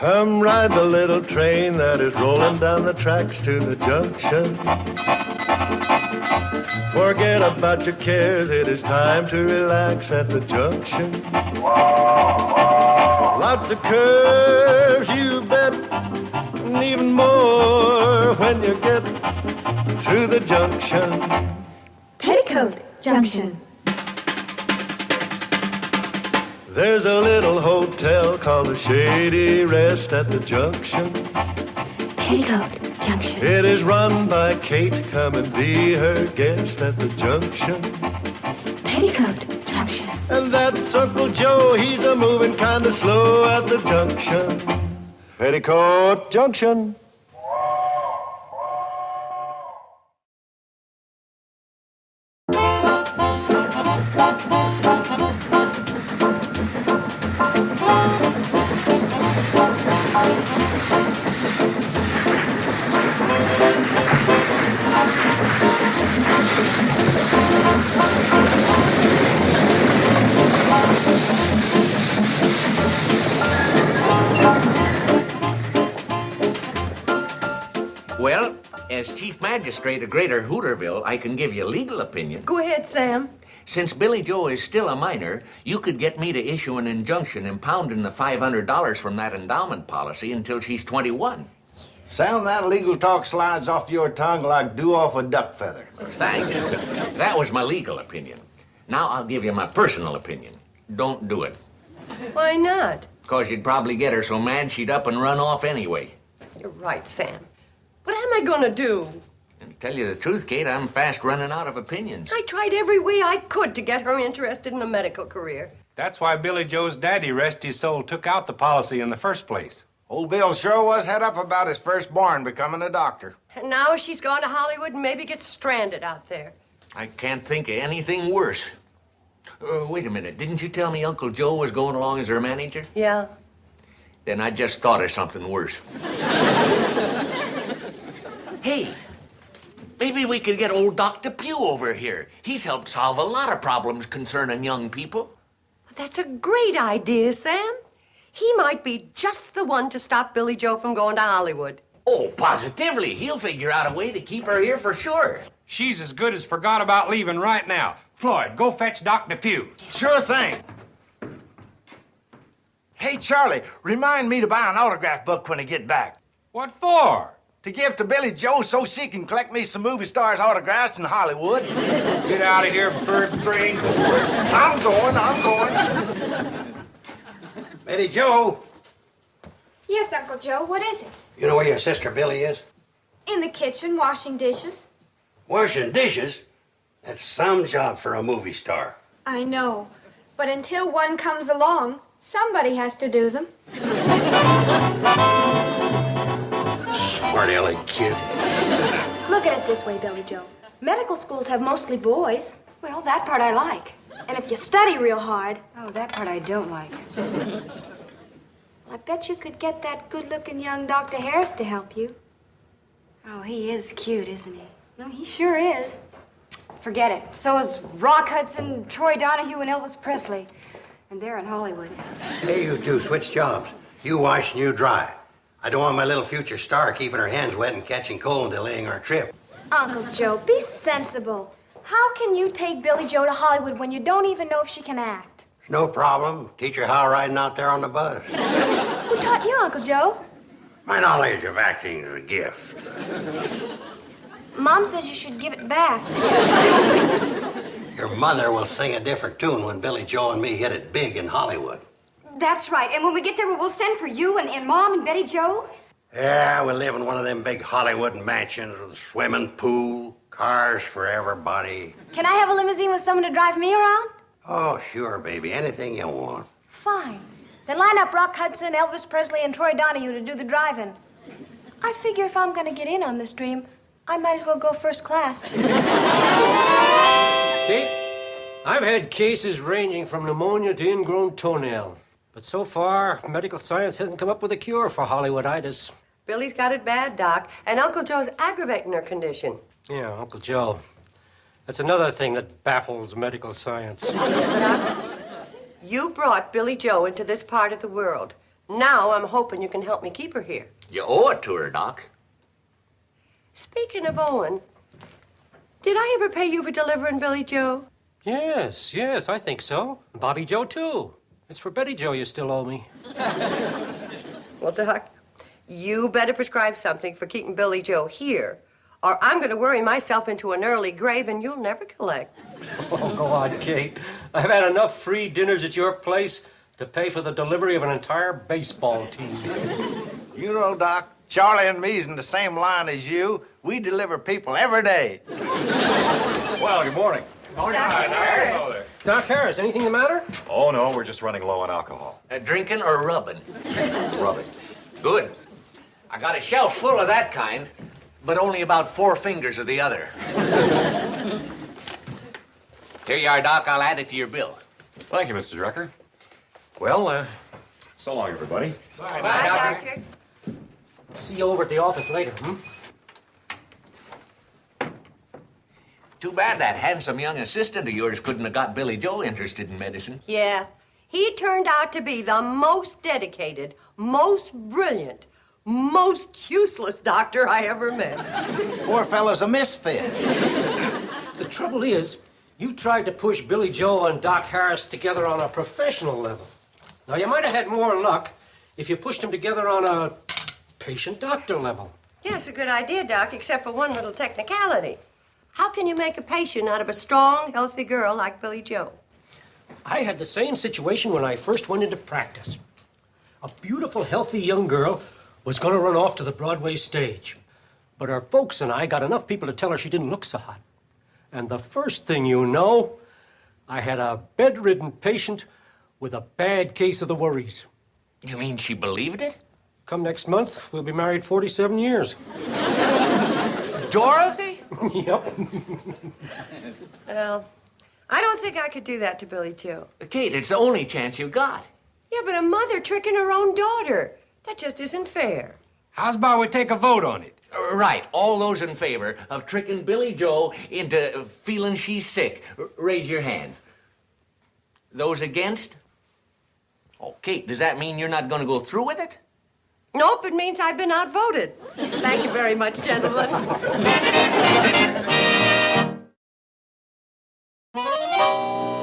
Come ride the little train that is rolling down the tracks to the junction. Forget about your cares, it is time to relax at the junction. Lots of curves, you bet, and even more when you get to the junction. Petticoat Junction. There's a little hotel called the Shady Rest at the junction. Petticoat Junction. It is run by Kate. Come and be her guest at the junction. Petticoat Junction. And that's Uncle Joe. He's a moving kind of slow at the junction. Petticoat Junction. Well, as Chief Magistrate of Greater Hooterville, I can give you a legal opinion. Go ahead, Sam. Since Billy Joe is still a minor, you could get me to issue an injunction impounding the $500 from that endowment policy until she's 21. Sam, that legal talk slides off your tongue like dew off a duck feather. Thanks. That was my legal opinion. Now I'll give you my personal opinion. Don't do it. Why not? Because you'd probably get her so mad she'd up and run off anyway. You're right, Sam. What am I gonna do? And to tell you the truth, Kate, I'm fast running out of opinions. I tried every way I could to get her interested in a medical career. That's why Billy Joe's daddy, rest his soul, took out the policy in the first place. Old Bill sure was head up about his firstborn becoming a doctor. And now she's gone to Hollywood and maybe gets stranded out there. I can't think of anything worse. Wait a minute. Didn't you tell me Uncle Joe was going along as her manager? Yeah. Then I just thought of something worse. Hey, maybe we could get old Dr. Pugh over here. He's helped solve a lot of problems concerning young people. That's a great idea, Sam. He might be just the one to stop Billy Joe from going to Hollywood. Oh, positively. He'll figure out a way to keep her here for sure. She's as good as forgot about leaving right now. Floyd, go fetch Dr. Pugh. Sure thing. Hey, Charlie, remind me to buy an autograph book when I get back. What for? To give to Billy Joe so she can collect me some movie stars' autographs in Hollywood. Get out of here, bird brain. I'm going. Betty Joe, Yes, Uncle Joe, what is it? you know where your sister Billy is? In the kitchen, washing dishes. Washing dishes? That's some job for a movie star. I know, but until one comes along, somebody has to do them. Smart aleck kid. Look at it this way, Billy Joe. Medical schools have mostly boys. Well, that part I like. And if you study real hard... Oh, that part I don't like. I bet you could get that good-looking young Dr. Harris to help you. Oh, he is cute, isn't he? No, he sure is. Forget it. So is Rock Hudson, Troy Donahue, and Elvis Presley. And they're in Hollywood. Hey, you two, switch jobs. You wash and you dry. I don't want my little future star keeping her hands wet and catching cold and delaying our trip. Uncle Joe, be sensible. How can you take Billy Joe to Hollywood when you don't even know if she can act? No problem. Teach her how riding out there on the bus. Who taught you, Uncle Joe? My knowledge of acting is a gift. Mom says you should give it back. Your mother will sing a different tune when Billy Joe and me hit it big in Hollywood. That's right. And when we get there, we'll send for you and Mom and Betty Joe. Yeah, we'll live in one of them big Hollywood mansions with a swimming pool, cars for everybody. Can I have a limousine with someone to drive me around? Oh, sure, baby. Anything you want. Fine. Then line up Rock Hudson, Elvis Presley, and Troy Donahue to do the driving. I figure if I'm going to get in on this dream, I might as well go first class. Kate, I've had cases ranging from pneumonia to ingrown toenail. But so far, medical science hasn't come up with a cure for Hollywooditis. Billy's got it bad, Doc, and Uncle Joe's aggravating her condition. Yeah, Uncle Joe. That's another thing that baffles medical science. Doc, you brought Billy Joe into this part of the world. Now I'm hoping you can help me keep her here. You owe it to her, Doc. Speaking of Owen, did I ever pay you for delivering Billy Joe? Yes, I think so. Bobby Joe, too. It's for Betty Joe you still owe me. Well, Doc, you better prescribe something for keeping Billy Joe here, or I'm going to worry myself into an early grave and you'll never collect. Oh, go on, Kate. I've had enough free dinners at your place to pay for the delivery of an entire baseball team. You know, Doc, Charlie and me's in the same line as you. We deliver people every day. Well, good morning. Morning, Hello there. Doc Harris, anything the matter? Oh, no, we're just running low on alcohol. Drinking or rubbing? Rubbing. Good. I got a shelf full of that kind, but only about 4 fingers of the other. Here you are, Doc. I'll add it to your bill. Thank you, Mr. Drucker. Well, so long, everybody. Bye, Doctor. See you over at the office later, Too bad that handsome young assistant of yours couldn't have got Billy Joe interested in medicine. Yeah, he turned out to be the most dedicated, most brilliant, most useless doctor I ever met. Poor fella's a misfit. The trouble is, you tried to push Billy Joe and Doc Harris together on a professional level. Now, you might have had more luck if you pushed them together on a patient-doctor level. Yeah, it's a good idea, Doc, except for one little technicality. How can you make a patient out of a strong, healthy girl like Billy Joe? I had the same situation when I first went into practice. A beautiful, healthy young girl was going to run off to the Broadway stage. But her folks and I got enough people to tell her she didn't look so hot. And the first thing you know, I had a bedridden patient with a bad case of the worries. You mean she believed it? Come next month, we'll be married 47 years. Dorothy? Yep. Well, I don't think I could do that to Billy Joe. Kate, it's the only chance you got. Yeah, but a mother tricking her own daughter. That just isn't fair. How's about we take a vote on it? Right. All those in favor of tricking Billy Joe into feeling she's sick, raise your hand. Those against? Oh, Kate, does that mean you're not going to go through with it? Nope, it means I've been outvoted. Thank you very much, gentlemen.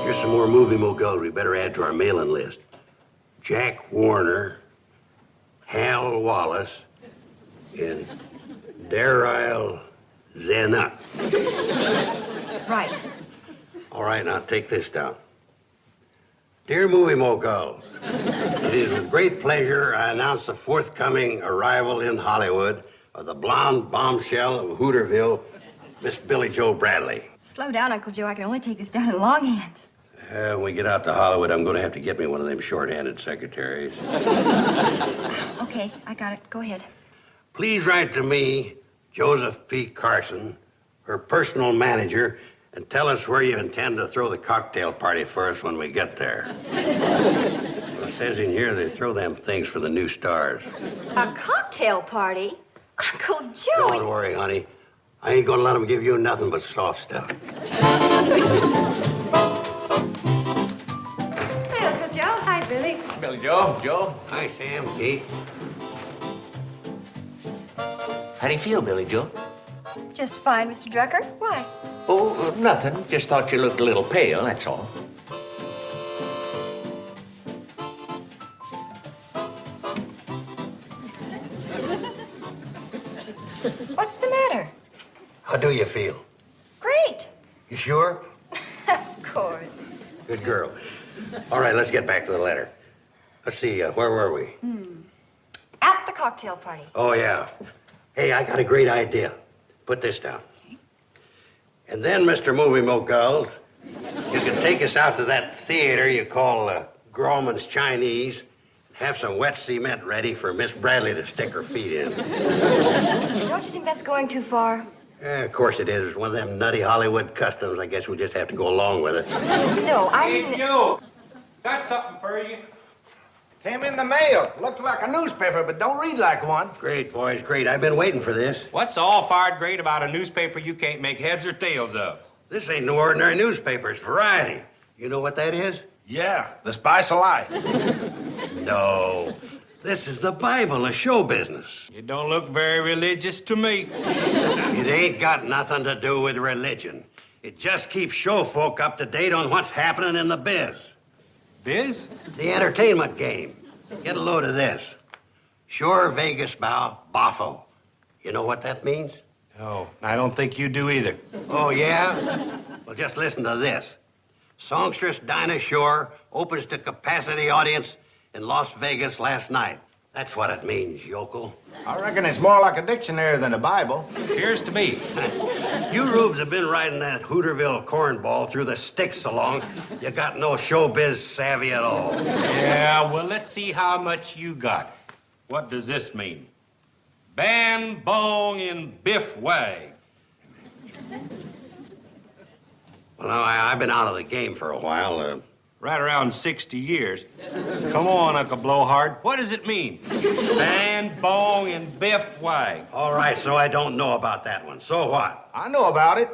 Here's some more movie moguls we better add to our mailing list. Jack Warner, Hal Wallace, and Daryl Zanuck. Right. All right, now take this down. Dear movie moguls, it is with great pleasure I announce the forthcoming arrival in Hollywood of the blonde bombshell of Hooterville, Miss Billy Joe Bradley. Slow down, Uncle Joe. I can only take this down in longhand. When we get out to Hollywood, I'm going to have to get me one of them short-handed secretaries. Okay, I got it. Go ahead. Please write to me, Joseph P. Carson, her personal manager, and tell us where you intend to throw the cocktail party for us when we get there. It says in here they throw them things for the new stars. A cocktail party? Uncle Joe! Don't worry, honey. I ain't gonna let them give you nothing but soft stuff. Hi, Uncle Joe. Hi, Billy. Billy Joe, Joe. Hi, Sam, Kate. How do you feel, Billy Joe? Just fine, Mr. Drucker. Why? Oh, nothing. Just thought you looked a little pale, that's all. What's the matter? How do you feel? Great. You sure? Of course. Good girl. All right, let's get back to the letter. Let's see, where were we? At the cocktail party. Oh, yeah. Hey, I got a great idea. Put this down. And then, Mr. Movie Moguls, you can take us out to that theater you call Grauman's Chinese. Have some wet cement ready for Miss Bradley to stick her feet in. Don't you think that's going too far? Of course it is. It's one of them nutty Hollywood customs. I guess we'll just have to go along with it. No, I mean... Hey, Joe, got something for you. Came in the mail. Looks like a newspaper, but don't read like one. Great, boys, great. I've been waiting for this. What's all fired great about a newspaper you can't make heads or tails of? This ain't no ordinary newspaper. It's variety. You know what that is? Yeah, the spice of life. No. This is the Bible of show business. You don't look very religious to me. It ain't got nothing to do with religion. It just keeps show folk up to date on what's happening in the biz. Biz? The entertainment game. Get a load of this. Sure Vegas bow, boffo. You know what that means? No, I don't think you do either. Oh, yeah? Well, just listen to this. Songstress Dinah Shore opens to capacity audience in Las Vegas last night. That's what it means, yokel. I reckon it's more like a dictionary than a Bible. Appears to me. You rubes have been riding that Hooterville cornball through the sticks so long, you got no showbiz savvy at all. Yeah, well, let's see how much you got. What does this mean? Ban bong in biff wag. Well, now, I've been out of the game for a while. Right around 60 years. Come on, Uncle Blowhard. What does it mean? Ban bong and biff wag. All right, so I don't know about that one. So what? I know about it.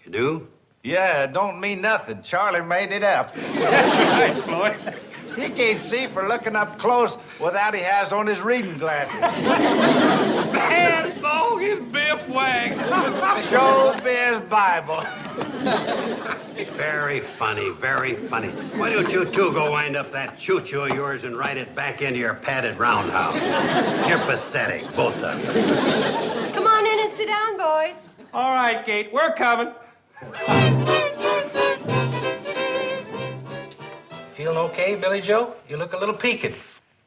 You do? Yeah, it don't mean nothing. Charlie made it up. That's right, Floyd. He can't see for looking up close without he has on his reading glasses. Ban bong and biff wag. Showbiz Bible. Very funny, very funny. Why don't you two go wind up that choo-choo of yours and ride it back into your padded roundhouse? You're pathetic, both of you. Come on in and sit down, boys. All right, Kate, we're coming. Feeling okay, Billy Joe? You look a little peaked.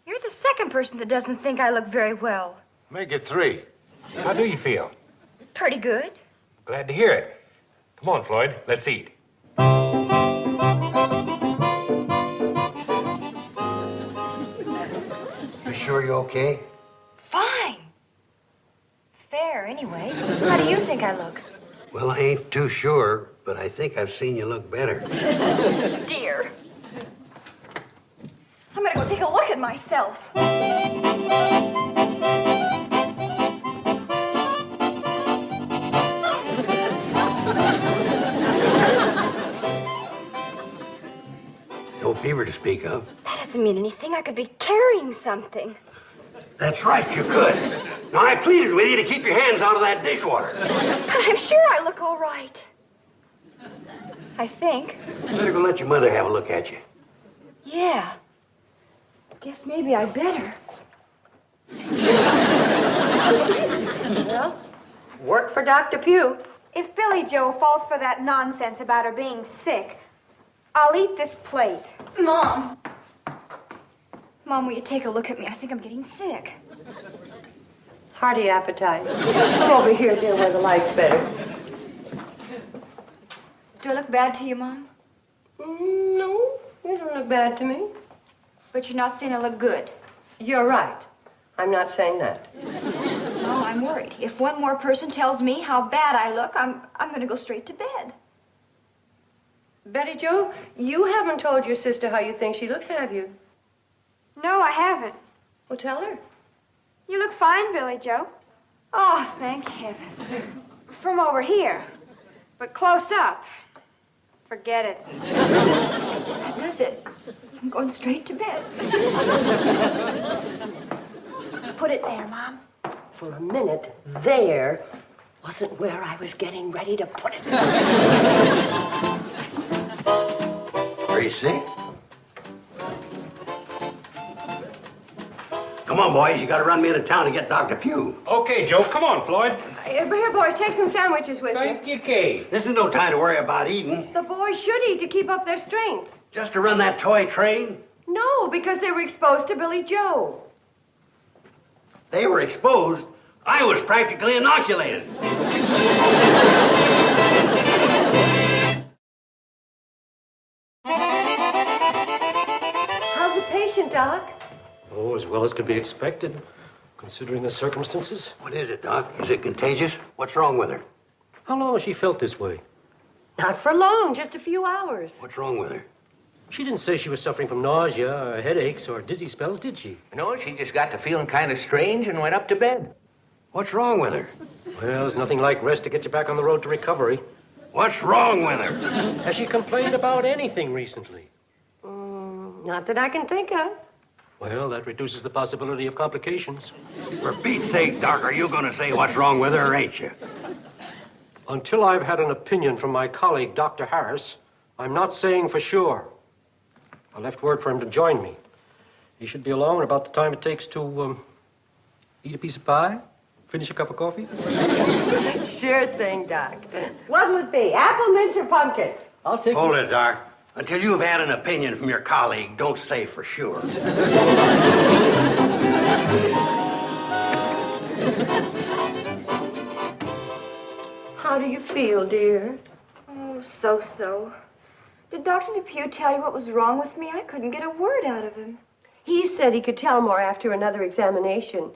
You're the second person that doesn't think I look very well. Make it 3. How do you feel? Pretty good. Glad to hear it. Come on, Floyd, let's eat. You sure you're okay? Fine. Fair, anyway. How do you think I look? Well, I ain't too sure, but I think I've seen you look better. Dear. I'm gonna go take a look at myself. No fever to speak of. That doesn't mean anything. I could be carrying something. That's right, you could. Now, I pleaded with you to keep your hands out of that dishwater. But I'm sure I look all right. I think. Better go let your mother have a look at you. Yeah. Guess maybe I better. Well, work for Dr. Pugh. If Billy Joe falls for that nonsense about her being sick, I'll eat this plate. Mom. Mom, will you take a look at me? I think I'm getting sick. Hearty appetite. Come over here, dear, where the light's better. Do I look bad to you, Mom? No, you don't look bad to me. But you're not saying I look good. You're right. I'm not saying that. Well, I'm worried. If one more person tells me how bad I look, I'm going to go straight to bed. Betty Jo, you haven't told your sister how you think she looks, have you? No, I haven't. Well, tell her. You look fine, Billy Joe. Oh, thank heavens. From over here. But close up. Forget it. That does it. I'm going straight to bed. Put it there, Mom. For a minute, there wasn't where I was getting ready to put it. Are you sick? Come on, boys. You got to run me into town to get Dr. Pugh. Okay, Joe, come on, Floyd. Here, boys, take some sandwiches with you. Thank you, Kate. This is no time to worry about eating. The boys should eat to keep up their strength. Just to run that toy train? No, because they were exposed to Billy Joe. They were exposed. I was practically inoculated. How's the patient, Doc? Oh, as well as could be expected, considering the circumstances. What is it, Doc? Is it contagious? What's wrong with her? How long has she felt this way? Not for long, just a few hours. What's wrong with her? She didn't say she was suffering from nausea or headaches or dizzy spells, did she? No, she just got to feeling kind of strange and went up to bed. What's wrong with her? Well, there's nothing like rest to get you back on the road to recovery. What's wrong with her? Has she complained about anything recently? Not that I can think of. Well, that reduces the possibility of complications. For Pete's sake, Doc, are you going to say what's wrong with her, or ain't you? Until I've had an opinion from my colleague, Dr. Harris, I'm not saying for sure. I left word for him to join me. He should be along at about the time it takes to eat a piece of pie, finish a cup of coffee. Sure thing, Doc. What'll it be, apple, mint, or pumpkin? I'll take Hold it, Doc. Until you've had an opinion from your colleague, don't say for sure. How do you feel, dear? Oh, so-so. Did Dr. Depew tell you what was wrong with me? I couldn't get a word out of him. He said he could tell more after another examination.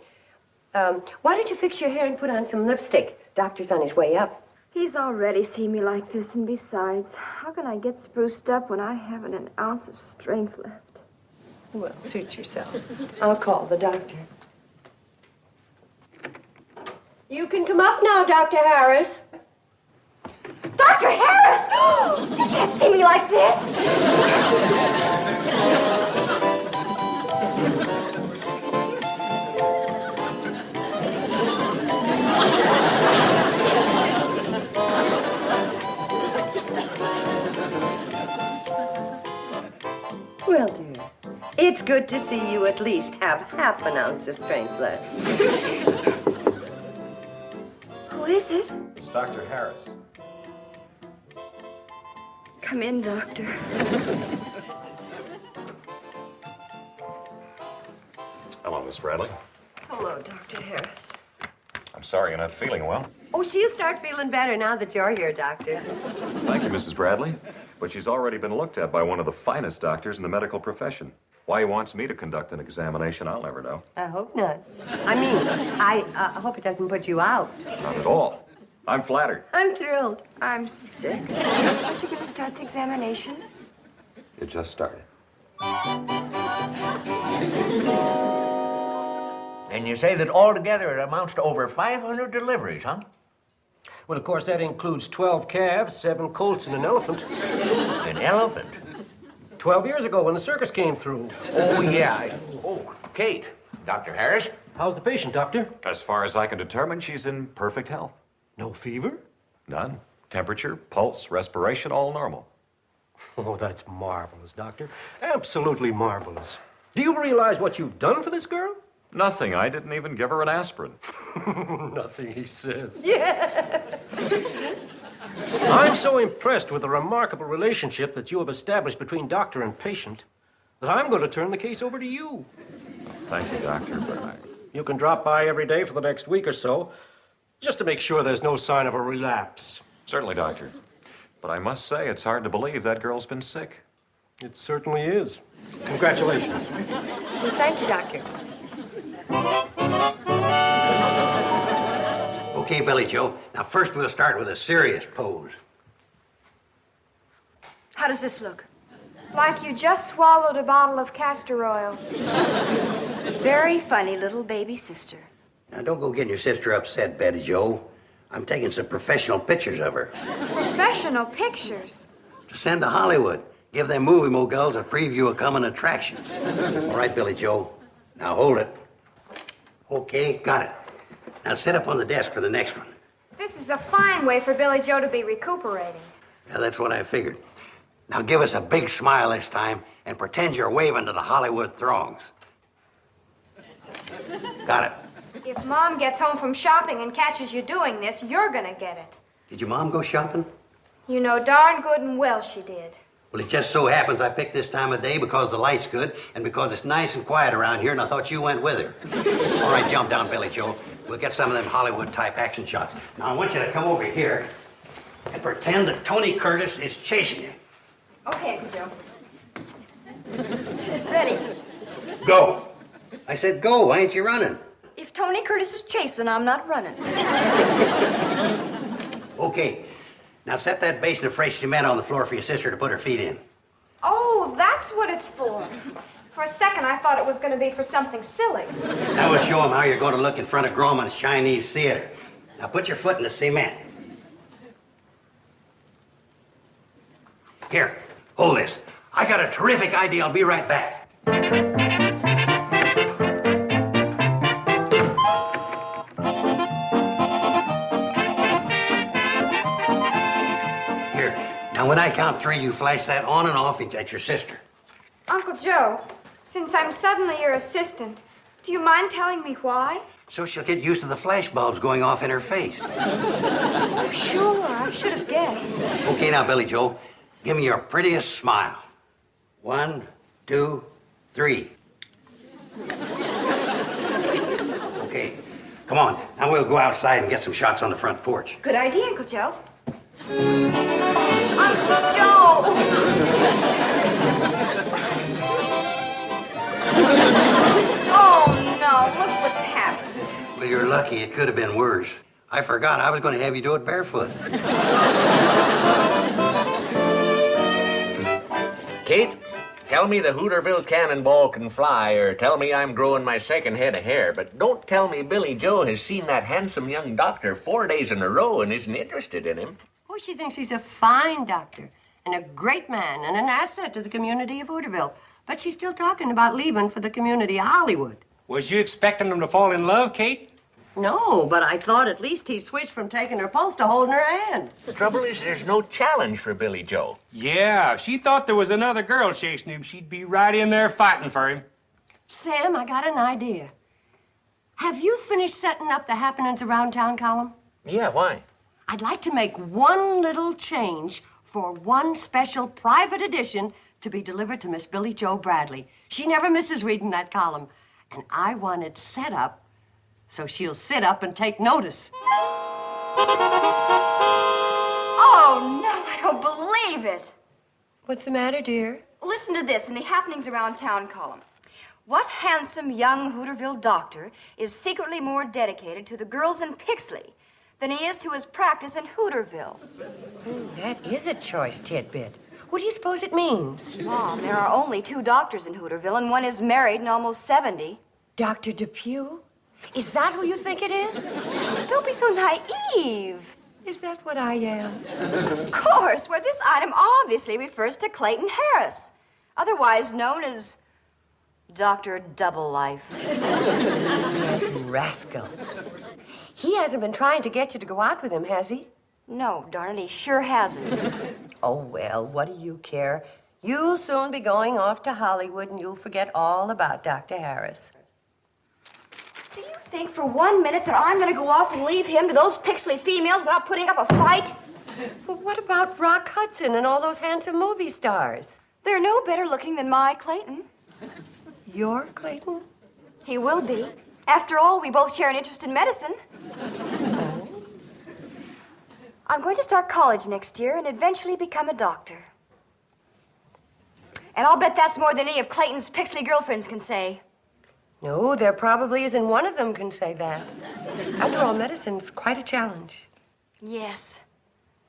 Why don't you fix your hair and put on some lipstick? Doctor's on his way up. He's already seen me like this, and besides, how can I get spruced up when I haven't an ounce of strength left? Well, suit yourself. I'll call the doctor. You can come up now, Dr. Harris. Dr. Harris! You can't see me like this! Well, dear, it's good to see you at least have half an ounce of strength left. Who is it? It's Dr. Harris. Come in, Doctor. Hello, Miss Bradley. Hello, Dr. Harris. I'm sorry you're not feeling well. Oh, she'll start feeling better now that you're here, Doctor. Thank you, Mrs. Bradley. But she's already been looked at by one of the finest doctors in the medical profession. Why he wants me to conduct an examination, I'll never know. I hope not. I mean, I hope it doesn't put you out. Not at all. I'm flattered. I'm thrilled. I'm sick. Aren't you going to start the examination? It just started. And you say that altogether it amounts to over 500 deliveries, huh? Well, of course, that includes 12 calves, 7 colts, and an elephant. An elephant? 12 years ago when the circus came through. Oh, yeah. Oh, Kate. Dr. Harris? How's the patient, Doctor? As far as I can determine, she's in perfect health. No fever? None. Temperature, pulse, respiration, all normal. Oh, that's marvelous, Doctor. Absolutely marvelous. Do you realize what you've done for this girl? Nothing. I didn't even give her an aspirin. Nothing, he says. Yeah. I'm so impressed with the remarkable relationship that you have established between doctor and patient that I'm going to turn the case over to you. Thank you, Doctor, but You can drop by every day for the next week or so, just to make sure there's no sign of a relapse. Certainly, Doctor. But I must say, it's hard to believe that girl's been sick. It certainly is. Congratulations. Well, thank you, Doctor. Okay, Billy Joe. Now, first we'll start with a serious pose. How does this look? Like you just swallowed a bottle of castor oil. Very funny little baby sister. Now, don't go getting your sister upset, Betty Joe. I'm taking some professional pictures of her Professional pictures. to send to Hollywood. Give them movie moguls a preview of coming attractions. All right, Billy Joe. Now, hold it. Okay, got it. Now, sit up on the desk for the next one. This is a fine way for Billy Joe to be recuperating. Yeah, that's what I figured. Now, give us a big smile this time and pretend you're waving to the Hollywood throngs. Got it. If Mom gets home from shopping and catches you doing this, you're gonna get it. Did your mom go shopping? You know darn good and well she did. Well, it just so happens I picked this time of day because the light's good and because it's nice and quiet around here, and I thought you went with her. All right, jump down, Billy Joe. We'll get some of them Hollywood-type action shots. Now, I want you to come over here and pretend that Tony Curtis is chasing you. Okay, Uncle Joe. Ready. Go. I said go. Why ain't you running? If Tony Curtis is chasing, I'm not running. Okay. Now set that basin of fresh cement on the floor for your sister to put her feet in. Oh, that's what it's for. For a second, I thought it was going to be for something silly. Now we'll show them how you're going to look in front of Grauman's Chinese Theater. Now put your foot in the cement. Here, hold this. I got a terrific idea. I'll be right back. Now, when I count 3, you flash that on and off at your sister. Uncle Joe, since I'm suddenly your assistant, do you mind telling me why? So she'll get used to the flash bulbs going off in her face. Oh, sure. I should have guessed. Okay, now, Billy Joe, give me your prettiest smile. 1, 2, 3. Okay, come on. Now we'll go outside and get some shots on the front porch. Good idea, Uncle Joe. Uncle Joe! Oh, no. Look what's happened. Well, you're lucky. It could have been worse. I forgot. I was going to have you do it barefoot. Kate, tell me the Hooterville cannonball can fly, or tell me I'm growing my second head of hair, but don't tell me Billy Joe has seen that handsome young doctor 4 days in a row and isn't interested in him. Oh, she thinks he's a fine doctor and a great man and an asset to the community of Hooterville. But she's still talking about leaving for the community of Hollywood. Was you expecting him to fall in love, Kate? No, but I thought at least he switched from taking her pulse to holding her hand. The trouble is there's no challenge for Billy Joe. Yeah, if she thought there was another girl chasing him, she'd be right in there fighting for him. Sam, I got an idea. Have you finished setting up the happenings around town column? Yeah, why? I'd like to make one little change for one special private edition to be delivered to Miss Billy Joe Bradley. She never misses reading that column. And I want it set up so she'll sit up and take notice. Oh, no, I don't believe it. What's the matter, dear? Listen to this in the Happenings Around Town column. What handsome young Hooterville doctor is secretly more dedicated to the girls in Pixley than he is to his practice in Hooterville? That is a choice tidbit. What do you suppose it means? Mom, there are only 2 doctors in Hooterville, and one is married and almost 70. Dr. Depew? Is that who you think it is? Don't be so naive. Is that what I am? Of course. Well, this item obviously refers to Clayton Harris, otherwise known as Dr. Double Life. That rascal. He hasn't been trying to get you to go out with him, has he? No, darn it, he sure hasn't. Oh, well, what do you care? You'll soon be going off to Hollywood and you'll forget all about Dr. Harris. Do you think for 1 minute that I'm going to go off and leave him to those Pixley females without putting up a fight? Well, what about Rock Hudson and all those handsome movie stars? They're no better looking than my Clayton. Your Clayton? He will be. After all, we both share an interest in medicine. I'm going to start college next year and eventually become a doctor. And I'll bet that's more than any of Clayton's Pixley girlfriends can say. No, there probably isn't one of them can say that. After all, medicine's quite a challenge. Yes.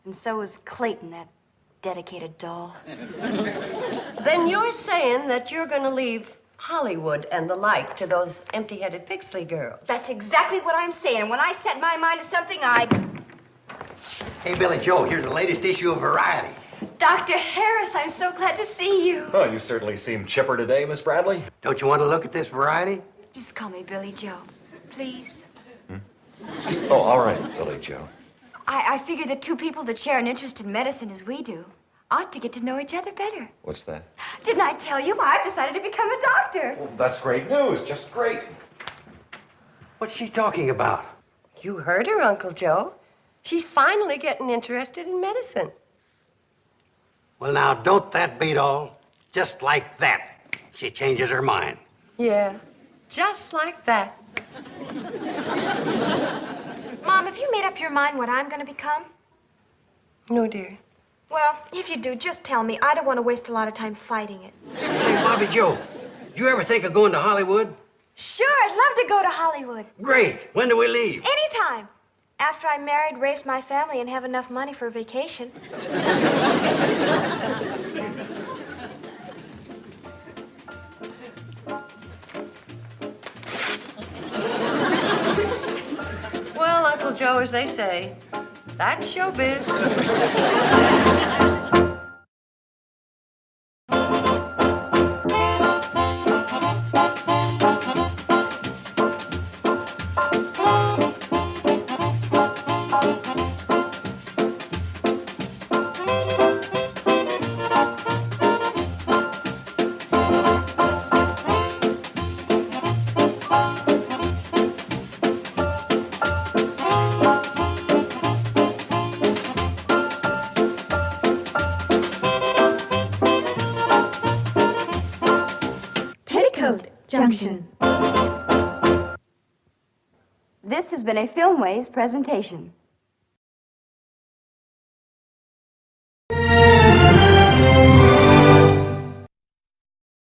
And so is Clayton, that dedicated doll. Then you're saying that you're going to leave Hollywood and the like to those empty-headed Pixley girls. That's exactly what I'm saying. When I set my mind to something, Hey, Billy Joe, here's the latest issue of Variety. Dr. Harris, I'm so glad to see you. Oh, you certainly seem chipper today, Miss Bradley. Don't you want to look at this Variety? Just call me Billy Joe, please. Oh, all right, Billy Joe. I figure that 2 people that share an interest in medicine as we do ought to get to know each other better. What's that? Didn't I tell you? I've decided to become a doctor. Well, that's great news, just great. What's she talking about? You heard her, Uncle Joe. She's finally getting interested in medicine. Well, now, don't that beat all? Just like that, she changes her mind. Yeah, just like that. Mom, have you made up your mind what I'm going to become? No, dear. Well, if you do, just tell me. I don't want to waste a lot of time fighting it. Say, Bobby Joe, you ever think of going to Hollywood? Sure, I'd love to go to Hollywood. Great. When do we leave? Anytime. After I'm married, raise my family, and have enough money for a vacation. Well, Uncle Joe, as they say, that's showbiz. Junction. This has been a Filmways presentation.